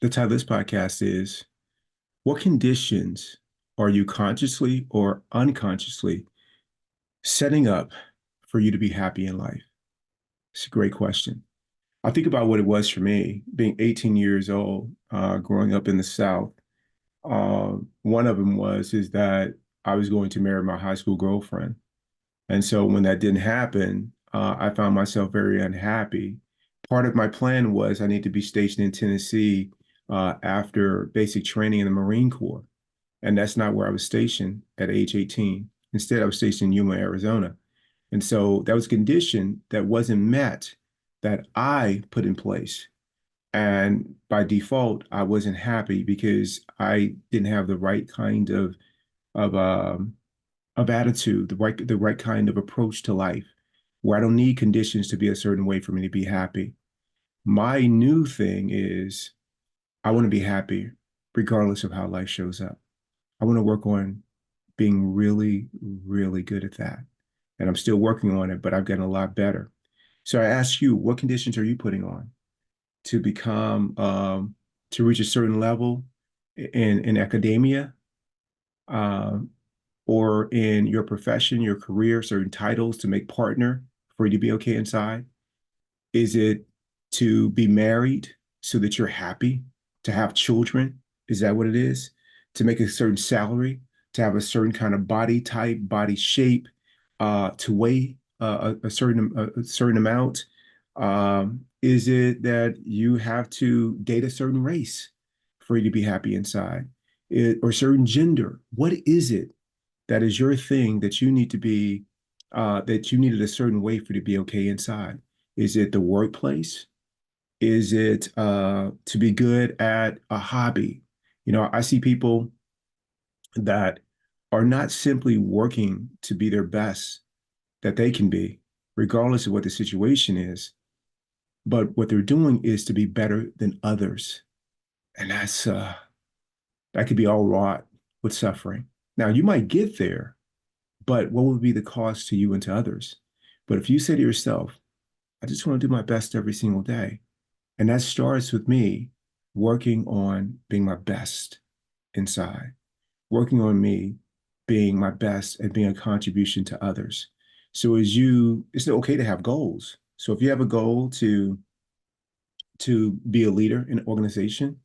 The title of this podcast is What Conditions Are You Consciously or Unconsciously Setting Up for You to Be Happy in Life? It's a great question. I think about what it was for me being 18 years old, growing up in the South. One of them is that I was going to marry my high school girlfriend. And so when that didn't happen, I found myself very unhappy. Part of my plan was I need to be stationed in Tennessee after basic training in the Marine Corps. And that's not where I was stationed at age 18. Instead, I was stationed in Yuma, Arizona. And so that was a condition that wasn't met that I put in place. And by default, I wasn't happy because I didn't have the right kind of um, of attitude, the right kind of approach to life, where I don't need conditions to be a certain way for me to be happy. My new thing is I want to be happy regardless of how life shows up. I want to work on being really, really good at that. And I'm still working on it, but I've gotten a lot better. So I ask you, what conditions are you putting on to to reach a certain level in academia, um, or in your profession, your career, certain titles to make partner for you to be okay inside? Is it to be married so that you're happy, to have children? Is that what it is? To make a certain salary, to have a certain kind of body type, body shape, to weigh a certain amount? Is it that you have to date a certain race for you to be happy inside? Or certain gender? What is it that is your thing that you need to be, that you needed a certain way for you to be okay inside? Is it the workplace? Is it to be good at a hobby? I see people that are not simply working to be their best that they can be, regardless of what the situation is, but what they're doing is to be better than others. And that could be all wrought with suffering. Now, you might get there, but what would be the cost to you and to others? But if you say to yourself, I just want to do my best every single day, and that starts with me working on being my best inside, working on me being my best and being a contribution to others. So it's okay to have goals. So if you have a goal to be a leader in an organization,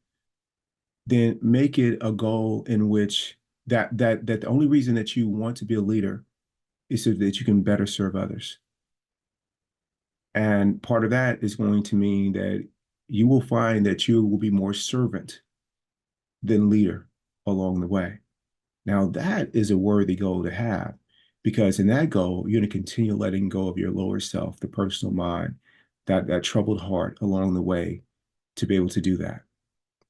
then make it a goal in which that the only reason that you want to be a leader is so that you can better serve others. And part of that is going to mean that you will find that you will be more servant than leader along the way. Now, that is a worthy goal to have because in that goal, you're going to continue letting go of your lower self, the personal mind, that troubled heart along the way to be able to do that.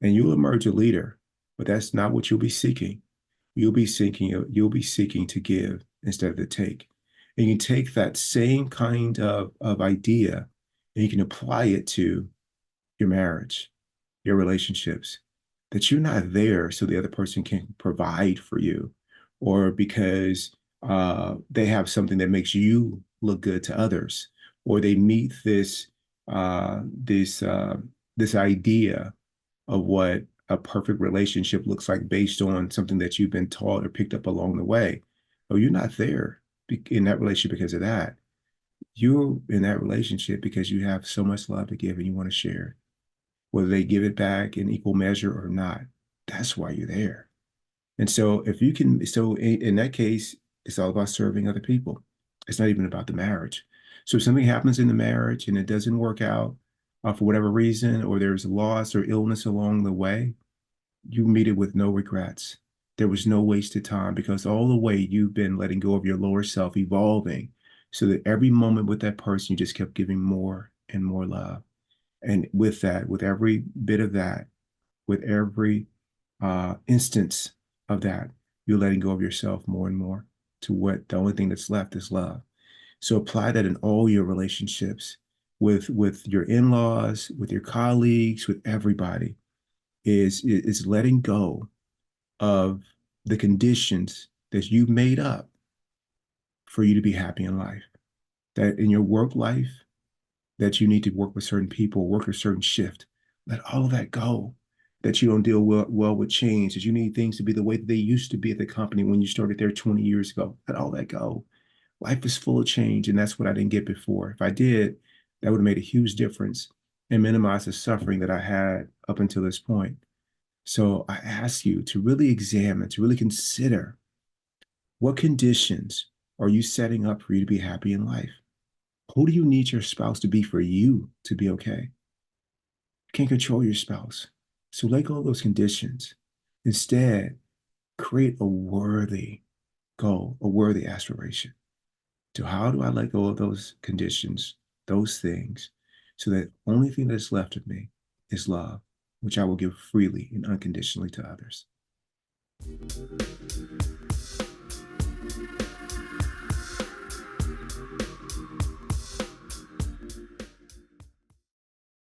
And you'll emerge a leader, but that's not what you'll be seeking. You'll be seeking to give instead of to take. And you take that same kind of idea and you can apply it to your marriage, your relationships, that you're not there so the other person can provide for you or because they have something that makes you look good to others, or they meet uh, this uh, this idea of what a perfect relationship looks like based on something that you've been taught or picked up along the way. Oh, you're not there in that relationship because of that. You're in that relationship because you have so much love to give and you want to share, whether they give it back in equal measure or not. That's why you're there. And so if you can, so in that case, it's all about serving other people. It's not even about the marriage. So if something happens in the marriage and it doesn't work out for whatever reason, or there's loss or illness along the way, you meet it with no regrets. There was no wasted time because all the way you've been letting go of your lower self, evolving, so that every moment with that person, you just kept giving more and more love. And with that, with every bit of that, with every instance of that, you're letting go of yourself more and more to what the only thing that's left is love. So apply that in all your relationships with your in-laws, with your colleagues, with everybody, is letting go of the conditions that you've made up for you to be happy in life. That in your work life, that you need to work with certain people, work a certain shift. Let all of that go. that you don't deal well with change, that you need things to be the way that they used to be at the company when you started there 20 years ago. Let all that go. Life is full of change, and that's what I didn't get before. If I did, that would have made a huge difference and minimized the suffering that I had up until this point. So I ask you to really examine, to really consider what conditions are you setting up for you to be happy in life? Who do you need your spouse to be for you to be okay? You can't control your spouse. So let go of those conditions. Instead, create a worthy goal, a worthy aspiration. So how do I let go of those conditions, those things, so that only thing that's left of me is love, which I will give freely and unconditionally to others.